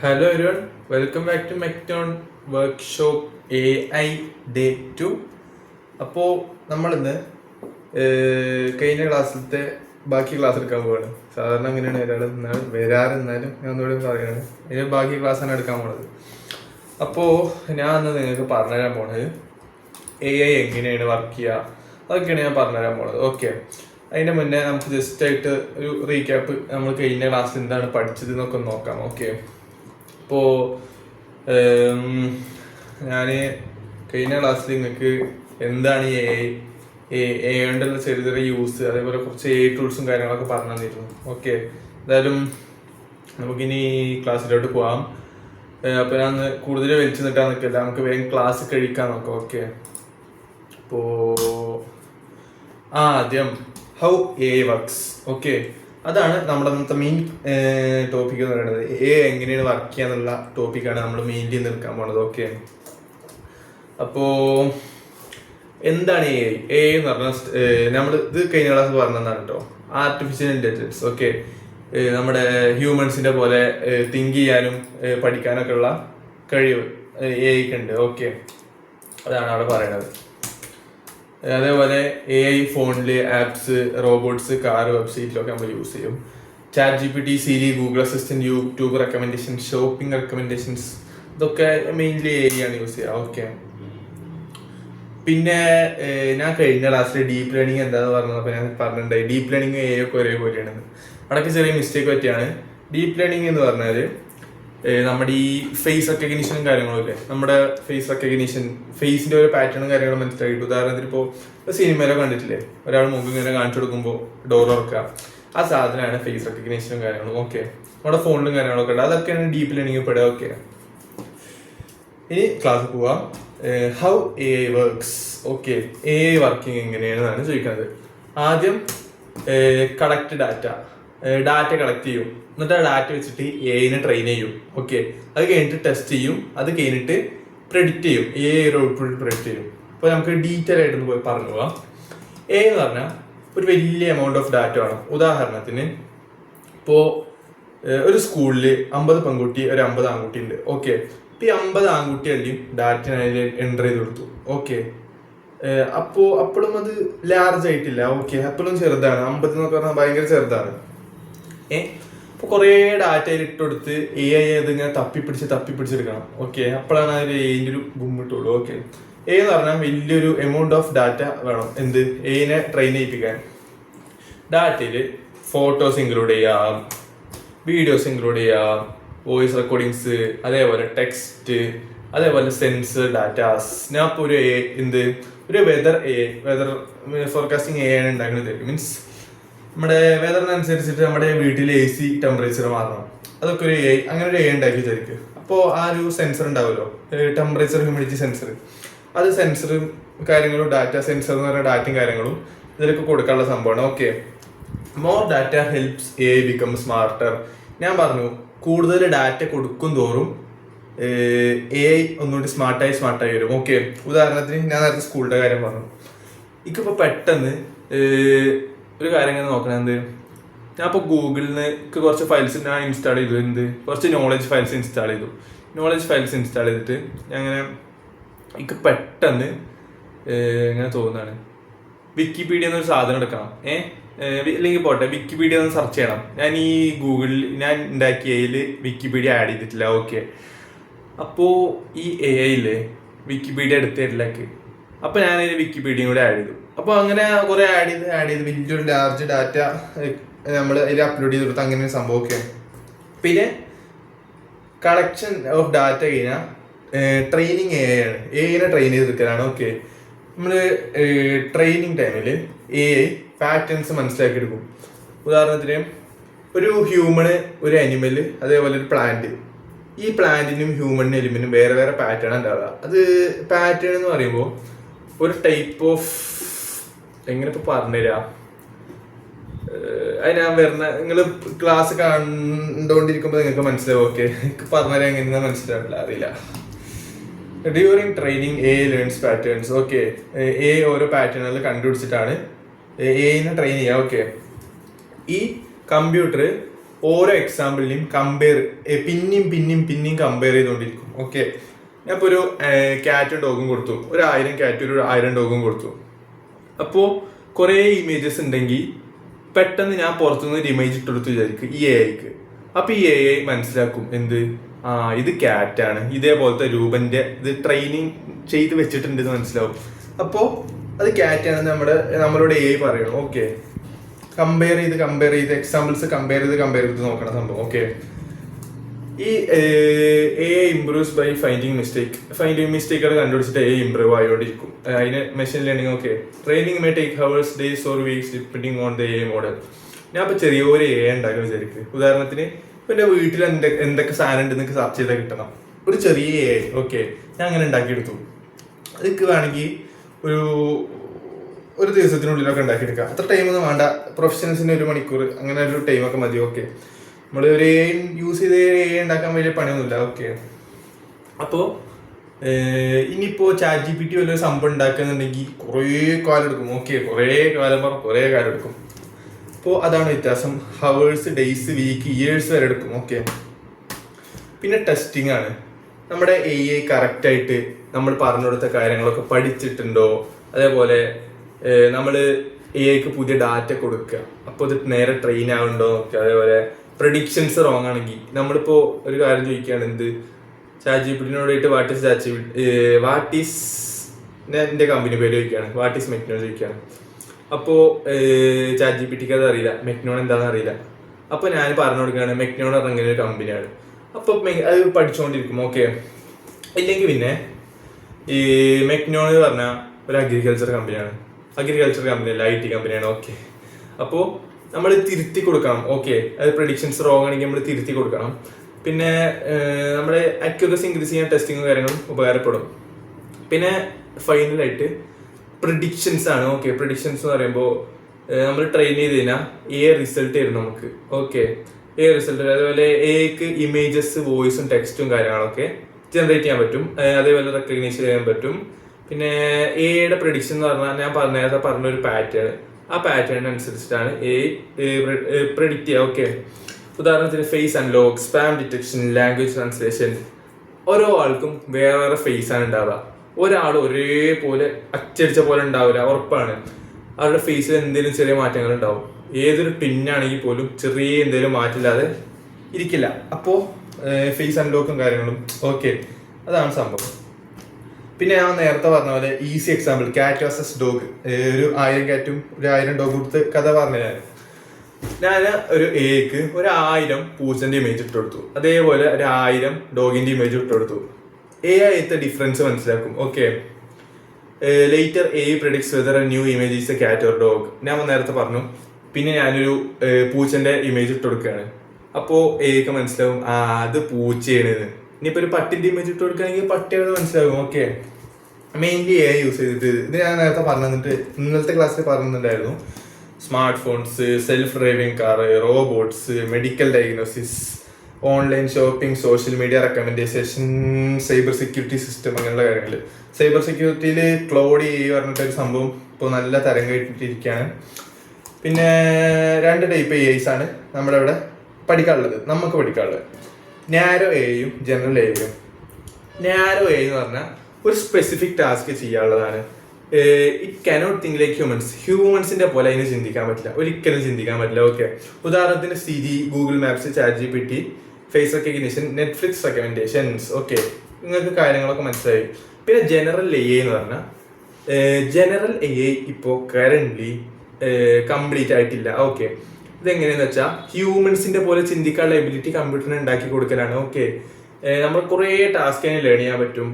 Hello everyone, welcome back to Mecton Workshop AI Day 2. അപ്പോൾ നമ്മളിന്ന് കഴിഞ്ഞ ക്ലാസ്സിലത്തെ ബാക്കി ക്ലാസ് എടുക്കാൻ പോവാണ്. സാധാരണ അങ്ങനെയാണ് വരാറെന്നാലും ഞാൻ ഒന്നുകൂടി പറയുകയാണ്, ഇതിന് ബാക്കി ക്ലാസ്സാണ് എടുക്കാൻ പോണത്. അപ്പോൾ ഞാൻ ഇന്ന് നിങ്ങൾക്ക് പറഞ്ഞുതരാൻ പോണത് AI എങ്ങനെയാണ് വർക്ക് ചെയ്യുക അതൊക്കെയാണ് ഞാൻ പറഞ്ഞുതരാൻ പോണത്. ഓക്കെ, അതിൻ്റെ മുന്നേ നമുക്ക് ജസ്റ്റ് ആയിട്ട് ഒരു റീക്യാപ്പ് നമ്മൾ കഴിഞ്ഞ ക്ലാസ്സിൽ എന്താണ് പഠിച്ചത് എന്നൊക്കെ നോക്കാം. ഓക്കെ, ഇപ്പോൾ ഞാൻ കഴിഞ്ഞ ക്ലാസ്സിൽ നിങ്ങൾക്ക് എന്താണ് എ കൊണ്ടുള്ള ചെറിയ ചെറിയ യൂസ്, അതേപോലെ കുറച്ച് ടൂൾസും കാര്യങ്ങളൊക്കെ പറഞ്ഞു തന്നിരുന്നു. ഓക്കെ, എന്തായാലും നമുക്കിനി ക്ലാസ്സിലോട്ട് പോവാം. അപ്പോൾ ഞാൻ കൂടുതൽ വലിച്ചു നിൽക്കാൻ നിൽക്കില്ല, നമുക്ക് വേഗം ക്ലാസ് കഴിക്കാൻ നോക്കാം. ഓക്കെ, അപ്പോൾ ആദ്യം ഹൗ AI വർക്ക്സ്. ഓക്കെ, അതാണ് നമ്മുടെ അന്നത്തെ മെയിൻ ടോപ്പിക് എന്ന് പറയുന്നത്. എങ്ങനെയാണ് വർക്ക് ചെയ്യുക എന്നുള്ള ടോപ്പിക്കാണ് നമ്മൾ മെയിൻലി നിൽക്കാൻ പോണത്. ഓക്കെ, അപ്പോൾ എന്താണ് AI എന്ന് പറഞ്ഞാൽ നമ്മൾ ഇത് കഴിഞ്ഞ ക്ലാസ് പറഞ്ഞതാണ് കേട്ടോ, ആർട്ടിഫിഷ്യൽ ഇൻ്റലിജൻസ്. ഓക്കെ, നമ്മുടെ ഹ്യൂമൻസിൻ്റെ പോലെ തിങ്ക് ചെയ്യാനും പഠിക്കാനൊക്കെ ഉള്ള കഴിവ് AIക്ക് ഉണ്ട്. ഓക്കെ, അതാണ് അവിടെ പറയുന്നത്. അതേപോലെ AI ഫോണിൽ ആപ്സ്, റോബോട്ട്സ്, കാർ, വെബ്സൈറ്റിലൊക്കെ നമ്മൾ യൂസ് ചെയ്യും. ChatGPT, Siri, Google assistant, YouTube recommendation, shopping recommendations, ഇതൊക്കെ മെയിൻലി AI ആണ് യൂസ് ചെയ്യുക. ഓക്കെ, പിന്നെ ഞാൻ കഴിഞ്ഞ ക്ലാസ്സിൽ ഡീപ്പ് ലേണിംഗ് എന്താണെന്ന് പറഞ്ഞപ്പോൾ ഞാൻ പറഞ്ഞിട്ടുണ്ടായി ഡീപ്പ് ലേണിംഗ് AI ഒക്കെ ഒരേപോലെയാണ്. അവിടെയൊക്കെ ചെറിയ മിസ്റ്റേക്ക് പറ്റിയാണ്. ഡീപ്പ് ലേണിംഗ് എന്ന് പറഞ്ഞാൽ നമ്മുടെ ഈ ഫേസ് റെക്കഗ്നീഷനും കാര്യങ്ങളൊക്കെ, നമ്മുടെ ഫേസ് റെക്കഗ്നീഷൻ, ഫേസിന്റെ ഒരു പാറ്റേണും കാര്യങ്ങളും മനസ്സിലാക്കിയിട്ട്, ഉദാഹരണത്തിന് ഇപ്പോൾ സിനിമയിലൊക്കെ കണ്ടിട്ടില്ലേ, ഒരാൾ മുഖം ഇങ്ങനെ കാണിച്ചു കൊടുക്കുമ്പോൾ ഡോർ തുറക്കുക, ആ സാധനമാണ് ഫേസ് റെക്കഗ്നീഷനും കാര്യങ്ങളും. ഓക്കെ, നമ്മുടെ ഫോണിലും കാര്യങ്ങളൊക്കെ ഉണ്ട്, അതൊക്കെയാണ് ഡീപ്പ് ലേണിംഗ് പെടുക. ഓക്കെ, ഇനി ക്ലാസ് പോവാം. How AI works. Okay, AI working എങ്ങനെയാണെന്നാണ് ചോദിക്കുന്നത്. ആദ്യം കളക്ട് ഡാറ്റ കളക്ട് ചെയ്യും, എന്നിട്ട് ആ ഡാറ്റ വെച്ചിട്ട് AI ട്രെയിൻ ചെയ്യും. ഓക്കെ, അത് കഴിഞ്ഞിട്ട് ടെസ്റ്റ് ചെയ്യും, അത് കഴിഞ്ഞിട്ട് പ്രെഡിക്റ്റ് ചെയ്യും, AI ഒരു ഔട്ട്പുട്ട് പ്രെഡിക്റ്റ് ചെയ്യും. അപ്പോൾ നമുക്ക് ഡീറ്റെയിൽ ആയിട്ടൊന്ന് പോയി പറഞ്ഞു പോവാം. AI എന്ന് പറഞ്ഞാൽ ഒരു വലിയ എമൗണ്ട് ഓഫ് ഡാറ്റ വേണം. ഉദാഹരണത്തിന് ഇപ്പോൾ ഒരു സ്കൂളിൽ 50 പെൺകുട്ടി, ഒരു 50 ആൺകുട്ടി ഉണ്ട്. ഓക്കെ, ഇപ്പോൾ ഈ 50 ആൺകുട്ടികളുടെയും ഡാറ്റ അതിൽ എൻ്റർ ചെയ്ത് കൊടുത്തു. ഓക്കെ, അപ്പോഴും അത് ലാർജ് ആയിട്ടില്ല. ഓക്കെ, അപ്പോഴും ചെറുതാണ്. 50 എന്നൊക്കെ പറഞ്ഞാൽ ഭയങ്കര ചെറുതാണ്. അപ്പോൾ കുറേ ഡാറ്റയിൽ ഇട്ടുകൊടുത്ത് AI അതിങ്ങനെ തപ്പിപ്പിടിച്ചെടുക്കണം. ഓക്കെ, അപ്പോഴാണ് അതിൽ AI ഒരു ഗുമ്മിട്ടുള്ളൂ. ഓക്കെ, AI എന്ന് പറഞ്ഞാൽ വലിയൊരു എമൗണ്ട് ഓഫ് ഡാറ്റ വേണം. എന്ത് AI ട്രെയിൻ ചെയ്യിപ്പിക്കാൻ. ഡാറ്റയിൽ ഫോട്ടോസ് ഇൻക്ലൂഡ് ചെയ്യാം, വീഡിയോസ് ഇൻക്ലൂഡ് ചെയ്യാം, വോയിസ് റെക്കോർഡിങ്സ്, അതേപോലെ ടെക്സ്റ്റ്, അതേപോലെ സെൻസർ ഡാറ്റാസ്. ഞാൻ ഇപ്പോൾ ഒരു വെതർ ഫോർകാസ്റ്റിംഗ് AI ആണ് ഉണ്ടാക്കുന്നത്. മീൻസ് നമ്മുടെ വെതറിനനുസരിച്ചിട്ട് നമ്മുടെ വീട്ടിലെ AC ടെമ്പറേച്ചർ മാറണം, അതൊക്കെ ഒരു AI, അങ്ങനെ ഒരു AI ഉണ്ടാക്കി വിചാരിക്കുക. അപ്പോൾ ആ ഒരു സെൻസർ ഉണ്ടാവുമല്ലോ, ടെമ്പറേച്ചർ, ഹ്യൂമിഡിറ്റി സെൻസർ, അത് സെൻസറും കാര്യങ്ങളും, ഡാറ്റ സെൻസർ എന്ന് പറയുന്ന ഡാറ്റയും കാര്യങ്ങളും ഇതിലൊക്കെ കൊടുക്കാനുള്ള സംഭവമാണ്. Okay, more data helps AI become smarter. ഞാൻ പറഞ്ഞു, കൂടുതൽ ഡാറ്റ കൊടുക്കും തോറും AI ഒന്നുകൂടി സ്മാർട്ടായി വരും. ഓക്കെ, ഉദാഹരണത്തിന് ഞാൻ നേരത്തെ സ്കൂളിൻ്റെ കാര്യം പറഞ്ഞു. എനിക്കിപ്പോൾ പെട്ടെന്ന് ഒരു കാര്യം ഇങ്ങനെ നോക്കണത്, ഞാൻ ഇപ്പോൾ ഗൂഗിളിൽ നിന്ന് കുറച്ച് ഫയൽസ് ഞാൻ ഇൻസ്റ്റാൾ ചെയ്തു. കുറച്ച് നോളജ് ഫയൽസ് ഇൻസ്റ്റാൾ ചെയ്തിട്ട് ഞാൻ അങ്ങനെ എനിക്ക് പെട്ടെന്ന് ഇങ്ങനെ തോന്നുന്നതാണ്, വിക്കിപീഡിയ എന്നൊരു സാധനം എടുക്കണം. അല്ലെങ്കിൽ പോട്ടെ, വിക്കിപീഡിയ ഒന്ന് സെർച്ച് ചെയ്യണം. ഞാൻ ഈ ഗൂഗിളിൽ ഞാൻ ഉണ്ടാക്കിയതിൽ വിക്കിപീഡിയ ആഡ് ചെയ്തിട്ടില്ല. ഓക്കെ, അപ്പോൾ ഈ AI വിക്കിപീഡിയ എടുത്ത് തരില്ലേക്ക്, അപ്പോൾ ഞാൻ അതിന് വിക്കിപീഡിയയും കൂടെ ആഡ് ചെയ്തു. അപ്പോൾ അങ്ങനെ കുറേ ആഡ് ചെയ്ത് വലിയൊരു ലാർജ് ഡാറ്റ നമ്മൾ അതിൽ അപ്ലോഡ് ചെയ്ത് കൊടുത്ത് അങ്ങനെ ഒരു സംഭവമൊക്കെ. പിന്നെ കളക്ഷൻ ഓഫ് ഡാറ്റ കഴിഞ്ഞാൽ ട്രെയിനിങ് AI ആണ്. AI ട്രെയിൻ ചെയ്തെടുക്കലാണ്. ഓക്കെ, നമ്മൾ ട്രെയിനിങ് ടൈമിൽ AI പാറ്റേൺസ് മനസ്സിലാക്കി എടുക്കും. ഉദാഹരണത്തിന് ഒരു ഹ്യൂമന്, ഒരു അനിമൽ, അതേപോലെ ഒരു പ്ലാന്റ്. ഈ പ്ലാന്റിനും ഹ്യൂമണിനും എലിമിനും വേറെ വേറെ പാറ്റേൺ ഉണ്ടാവുക. അത് പാറ്റേൺ എന്ന് പറയുമ്പോൾ ഒരു ടൈപ്പ് ഓഫ്, എങ്ങനെ ഇപ്പോൾ പറഞ്ഞുതരാം, അത് ഞാൻ നിങ്ങൾ ക്ലാസ് കണ്ടുകൊണ്ടിരിക്കുമ്പോൾ നിങ്ങൾക്ക് മനസ്സിലാവും. ഓക്കെ, എനിക്ക് പറഞ്ഞുതരാം, എങ്ങനെയാ മനസ്സിലാവില്ല, അറിയില്ല. During training AI learns patterns. Okay, AI ഓരോ പാറ്റേണുകൾ കണ്ടുപിടിച്ചിട്ടാണ് AI ട്രെയിൻ ചെയ്യുക. ഓക്കെ, ഈ കമ്പ്യൂട്ടർ ഓരോ എക്സാമ്പിളിനെയും പിന്നെയും കമ്പയർ ചെയ്തുകൊണ്ടിരിക്കും. ഓക്കെ, ഞാൻ ഇപ്പോൾ ഒരു ക്യാറ്റും ഡോഗും കൊടുത്തു, 1000 ക്യാറ്റും 1000 ഡോഗും കൊടുത്തു. അപ്പോൾ കുറേ ഇമേജസ് ഉണ്ടെങ്കിൽ പെട്ടെന്ന് ഞാൻ പുറത്തുനിന്ന് ഒരു ഇമേജ് ഇട്ടെടുത്ത് വിചാരിക്കും ഈ AI-ക്ക്. അപ്പോൾ ഈ AI മനസ്സിലാക്കും എന്ത്, ഇത് ക്യാറ്റാണ്, ഇതേപോലത്തെ രൂപന്റെ ഇത് ട്രെയിനിങ് ചെയ്ത് വെച്ചിട്ടുണ്ടെന്ന് മനസ്സിലാവും. അപ്പോൾ അത് ക്യാറ്റാണ് നമ്മളോട് AI പറയണം. ഓക്കെ, കമ്പയർ ചെയ്ത് എക്സാമ്പിൾസ് കമ്പയർ ചെയ്ത് നോക്കണ സംഭവം. ഓക്കെ, ഈ AI ഇംപ്രൂവ്സ് ബൈ ഫൈൻഡിങ് മിസ്റ്റേക്കുകൾ കണ്ടുപിടിച്ചിട്ട് AI ഇംപ്രൂവ് ആയോണ്ടിരിക്കും. അതിന് machine learning. Okay, training may take hours, days or weeks depending on the AI model. ഞാൻ ഇപ്പോൾ ചെറിയൊരു AI ഉണ്ടാക്കാൻ വിചാരിക്കും. ഉദാഹരണത്തിന് ഇപ്പം എൻ്റെ വീട്ടിൽ എന്തൊക്കെ സാധനം ഉണ്ട് നിങ്ങൾക്ക് സെർച്ച് ചെയ്താൽ കിട്ടണം, ഒരു ചെറിയ AI. ഓക്കെ, ഞാൻ അങ്ങനെ ഉണ്ടാക്കിയെടുത്തു. അതൊക്കെ വേണമെങ്കിൽ ഒരു ദിവസത്തിനുള്ളിലൊക്കെ ഉണ്ടാക്കിയെടുക്കാം. അത്ര ടൈമൊന്നും വേണ്ട, പ്രൊഫഷണൽസിന് 1 മണിക്കൂർ അങ്ങനെ ഒരു ടൈമൊക്കെ മതി. ഓക്കെ, നമ്മൾ ഒരു AI യൂസ് ചെയ്ത് AI ഉണ്ടാക്കാൻ വലിയ പണിയൊന്നുമില്ല. ഓക്കെ, അപ്പോൾ ഇനിയിപ്പോൾ ChatGPT വല്ലൊരു സംഭവം ഉണ്ടാക്കുന്നുണ്ടെങ്കിൽ കുറേ കാലം എടുക്കും. ഓക്കെ, കുറേ കാലം എടുക്കും. അപ്പോൾ അതാണ് വ്യത്യാസം. ഹവേഴ്സ്, ഡേയ്സ്, വീക്ക്, ഇയേഴ്സ് വരെ എടുക്കും. ഓക്കെ, പിന്നെ ടെസ്റ്റിംഗ് ആണ്. നമ്മുടെ AI കറക്റ്റായിട്ട് നമ്മൾ പറഞ്ഞു കൊടുത്ത കാര്യങ്ങളൊക്കെ പഠിച്ചിട്ടുണ്ടോ, അതേപോലെ നമ്മൾ AI-ക്ക് പുതിയ ഡാറ്റ കൊടുക്കുക, അപ്പോൾ ഇത് നേരെ ട്രെയിൻ ആവുന്നുണ്ടോ നോക്കുക. അതേപോലെ പ്രഡിക്ഷൻസ് റോങ് ആണെങ്കിൽ നമ്മളിപ്പോൾ ഒരു കാര്യം ചോദിക്കുകയാണ്, എന്ത് ChatGPT-നോടായിട്ട് വാട്ട് ഈസ് എൻ്റെ കമ്പനി പേര് ചോദിക്കുകയാണ്, വാട്ട് ഈസ് മെക്നോൺ ചോദിക്കുകയാണ്. അപ്പോൾ ChatGPT-ക്ക് അത് അറിയില്ല, മെക്നോൺ എന്താണെന്ന് അറിയില്ല. അപ്പോൾ ഞാൻ പറഞ്ഞു കൊടുക്കുകയാണ് മെക്നോൺ പറഞ്ഞ ഒരു കമ്പനിയാണ്. അപ്പോൾ അത് പഠിച്ചുകൊണ്ടിരിക്കും. ഓക്കെ, ഇല്ലെങ്കിൽ പിന്നെ ഈ മെക്നോൺ എന്ന് പറഞ്ഞാൽ ഒരു അഗ്രികൾച്ചർ കമ്പനിയാണ്, IT കമ്പനിയാണ്. ഓക്കെ, അപ്പോൾ നമ്മൾ തിരുത്തി കൊടുക്കണം. ഓക്കെ, അത് പ്രഡിക്ഷൻസ് റോങ് ആണെങ്കിൽ നമ്മൾ തിരുത്തി കൊടുക്കണം. പിന്നെ നമ്മുടെ അക്യുറസി ഇൻക്രീസ് ചെയ്യാൻ ടെസ്റ്റിങ്ങും കാര്യങ്ങളും ഉപകാരപ്പെടും. പിന്നെ ഫൈനലായിട്ട് പ്രഡിക്ഷൻസ് ആണ്. ഓക്കെ, പ്രഡിക്ഷൻസ് എന്ന് പറയുമ്പോൾ നമ്മൾ ട്രെയിൻ ചെയ്ത് കഴിഞ്ഞാൽ റിസൾട്ട് തരും നമുക്ക്. Okay, result. അതേപോലെ AI-ക്ക് ഇമേജസ്, വോയിസും ടെക്സ്റ്റും കാര്യങ്ങളൊക്കെ ജനറേറ്റ് ചെയ്യാൻ പറ്റും. അതേപോലെ റെക്കഗ്നൈസ് ചെയ്യാൻ പറ്റും. പിന്നെ AI-യുടെ പ്രഡിക്ഷൻ എന്ന് പറഞ്ഞാൽ ഞാൻ നേരത്തെ പറഞ്ഞൊരു പാറ്റേൺ, ആ പാറ്റേൺ അനുസരിച്ചിട്ടാണ് AI പ്രെഡിക്റ്റ് ചെയ്യുക. ഓക്കെ, ഉദാഹരണത്തിന് face unlock, spam detection, language translation. ഓരോ ആൾക്കും വേറെ ഫേസ് ആണ് ഉണ്ടാവുക. ഒരാൾ ഒരേപോലെ അച്ചടിച്ച പോലെ ഉണ്ടാവില്ല, ഉറപ്പാണ്. അവരുടെ ഫേസിൽ എന്തെങ്കിലും ചെറിയ മാറ്റങ്ങൾ ഉണ്ടാവും. ഏതൊരു ടിന്നാണെങ്കിൽ പോലും ചെറിയ എന്തെങ്കിലും മാറ്റില്ലാതെ ഇരിക്കില്ല. അപ്പോൾ ഫേസ് അൺലോക്കും കാര്യങ്ങളും. ഓക്കെ, അതാണ് സംഭവം. പിന്നെ ഞാൻ നേരത്തെ പറഞ്ഞ പോലെ easy example, cat versus dog. ഒരു 1000 ക്യാറ്റും 1000 ഡോഗ് കൊടുത്ത് കഥ പറഞ്ഞു. ഞാൻ ഒരു AI-ക്ക് 1000 പൂച്ചന്റെ ഇമേജ് ഇട്ട് കൊടുത്തു, അതേപോലെ 1000 ഡോഗിന്റെ ഇമേജ് ഇട്ട് കൊടുത്തു. AI ഡിഫറൻസ് മനസ്സിലാക്കും. Okay, later AI predicts whether a new image is a cat or dog. ഞാൻ നേരത്തെ പറഞ്ഞു. പിന്നെ ഞാനൊരു പൂച്ചന്റെ ഇമേജ് ഇട്ട് കൊടുക്കുകയാണ്. അപ്പോൾ AI-ക്ക് മനസ്സിലാവും അത് പൂച്ചയാണെന്ന്. ഇനിയിപ്പോൾ ഒരു പട്ടിന്റെ ഇമേജ് ഇട്ട് കൊടുക്കുകയാണെങ്കിൽ പട്ടിയാണെന്ന് മനസ്സിലാവും. ഓക്കെ, മെയിൻലി AI യൂസ് ചെയ്തിട്ട് ഇത് ഞാൻ നേരത്തെ ഇന്നലത്തെ ക്ലാസ്സിൽ പറഞ്ഞിട്ടുണ്ടായിരുന്നു. Smart phones, self driving car, robots, medical diagnosis, online shopping, social media recommendation, cyber security system, അങ്ങനെയുള്ള കാര്യങ്ങൾ. സൈബർ സെക്യൂരിറ്റിയിൽ ക്ലൗഡ് AI പറഞ്ഞിട്ടൊരു സംഭവം ഇപ്പോൾ നല്ല തരം കേട്ടിട്ടിരിക്കുകയാണ്. പിന്നെ 2 ടൈപ്പ് AIs ആണ് നമ്മുടെ ഇവിടെ നമുക്ക് പഠിക്കാനുള്ളത്, നാരോ AIയും ജനറൽ AIയും. നാരോ AI എന്ന് പറഞ്ഞാൽ ഒരു സ്പെസിഫിക് ടാസ്ക് ചെയ്യാനുള്ളതാണ്. ഇറ്റ് കാനോട്ട് തിങ്ക് ലൈക്ക് ഹ്യൂമൻസിന്റെ പോലെ അതിന് ചിന്തിക്കാൻ പറ്റില്ല, ഒരിക്കലും ചിന്തിക്കാൻ പറ്റില്ല. ഓക്കെ, ഉദാഹരണത്തിന് Siri, Google Maps, ChatGPT, face recognition, Netflix recommendations. Okay, നിങ്ങൾക്ക് കാര്യങ്ങളൊക്കെ മനസ്സിലായി. പിന്നെ ജനറൽ AI എന്ന് പറഞ്ഞാൽ ജനറൽ AI ഇപ്പോൾ കറന്റ്ലി കംപ്ലീറ്റ് ആയിട്ടില്ല. ഓക്കെ, ഇതെങ്ങനെയാന്ന് വെച്ചാൽ ഹ്യൂമൻസിന്റെ പോലെ ചിന്തിക്കാനുള്ള എബിലിറ്റി കമ്പ്യൂട്ടറിന് ഉണ്ടാക്കി കൊടുക്കലാണ്. ഓക്കെ, നമ്മൾ കുറേ ടാസ്ക് അതിന് ലേൺ ചെയ്യാൻ പറ്റും.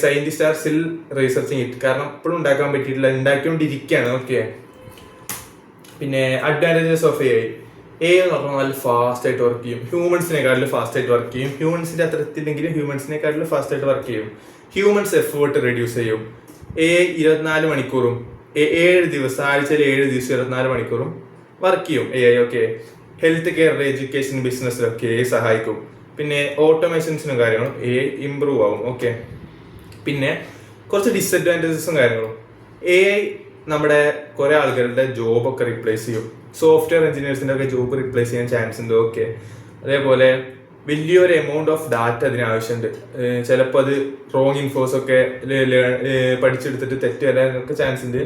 Scientist are still researching it, കാരണം ഇപ്പോഴും ഉണ്ടാക്കാൻ പറ്റിയിട്ടില്ല, ഉണ്ടാക്കിക്കൊണ്ടിരിക്കുകയാണ്. ഓക്കെ, പിന്നെ അഡ്വാൻറ്റേജസ് ഓഫ് AI എന്ന് പറഞ്ഞാൽ നല്ല ഫാസ്റ്റ് ആയിട്ട് വർക്ക് ചെയ്യും, ഹ്യൂമൻസിനെക്കാട്ടിലും ഫാസ്റ്റ് ആയിട്ട് വർക്ക് ചെയ്യും. ഹ്യൂമൻസിന്റെ അത്ര എത്തില്ലെങ്കിലും ഹ്യൂമൻസിനെക്കാട്ടിലും ഫാസ്റ്റ് ആയിട്ട് വർക്ക് ചെയ്യും. ഹ്യൂമൻസ് എഫേർട്ട് റെഡ്യൂസ് ചെയ്യും. AI 24 മണിക്കൂറും 7 ദിവസം, ആഴ്ചയിൽ 7 ദിവസം 24 മണിക്കൂറും വർക്ക് ചെയ്യും AI. Okay, health care, education, ബിസിനസ്സിലൊക്കെ AI സഹായിക്കും. പിന്നെ ഓട്ടോമേഷൻസിനും കാര്യങ്ങളും AI ഇമ്പ്രൂവ് ആവും. ഓക്കെ, പിന്നെ കുറച്ച് ഡിസഡ്വാൻറ്റേജസും കാര്യങ്ങളും. AI നമ്മുടെ കുറെ ആൾക്കാരുടെ ജോബൊക്കെ റീപ്ലേസ് ചെയ്യും. സോഫ്റ്റ്വെയർ എഞ്ചിനീയേഴ്സിന്റെ ഒക്കെ ജോബ് റീപ്ലേസ് ചെയ്യാൻ ചാൻസ് ഉണ്ട്. ഓക്കെ, അതേപോലെ വലിയൊരു എമൗണ്ട് ഓഫ് ഡാറ്റ അതിന് ആവശ്യമുണ്ട്. ചിലപ്പോൾ അത് റോങ് ഇൻഫോസ് ഒക്കെ പഠിച്ചെടുത്തിട്ട് തെറ്റ് വരാനൊക്കെ ചാൻസ് ഉണ്ട്.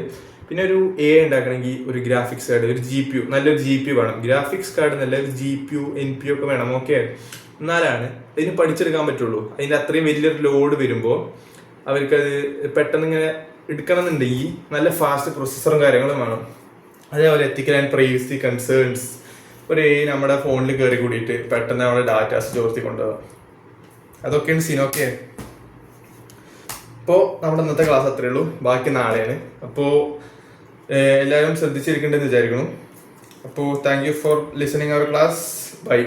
പിന്നെ ഒരു ഉണ്ടാക്കണമെങ്കിൽ ഒരു ഗ്രാഫിക്സ് കാർഡ്, ഒരു GPU, നല്ലൊരു GPU വേണം. ഗ്രാഫിക്സ് കാർഡ് നല്ലൊരു GPU NPU ഒക്കെ വേണം. ഓക്കെ, എന്നാലാണ് ഇതിന് പഠിച്ചെടുക്കാൻ പറ്റുള്ളൂ. അതിൻ്റെ അത്രയും വലിയൊരു ലോഡ് വരുമ്പോൾ അവർക്കത് പെട്ടെന്ന് ഇങ്ങനെ എടുക്കണം എന്നുണ്ടെങ്കിൽ നല്ല ഫാസ്റ്റ് പ്രൊസസ്സറും കാര്യങ്ങളും വേണം. അതേപോലെ എത്തിക്കൽ ആൻഡ് പ്രൈവസി കൺസേൺസ് ഒരു നമ്മുടെ ഫോണിൽ കയറി കൂടിയിട്ട് പെട്ടെന്ന് നമ്മുടെ ഡാറ്റാസ് ചോർത്തി കൊണ്ടുപോകാം. അതൊക്കെയാണ് സീൻ. ഓക്കെ, അപ്പോൾ നമ്മുടെ ഇന്നത്തെ ക്ലാസ് അത്രയേ ഉള്ളൂ, ബാക്കി നാളെയാണ്. അപ്പോൾ എല്ലാവരും ശ്രദ്ധിച്ചിരിക്കേണ്ടതെന്ന് വിചാരിക്കണം. അപ്പോൾ thank you for listening our class. By.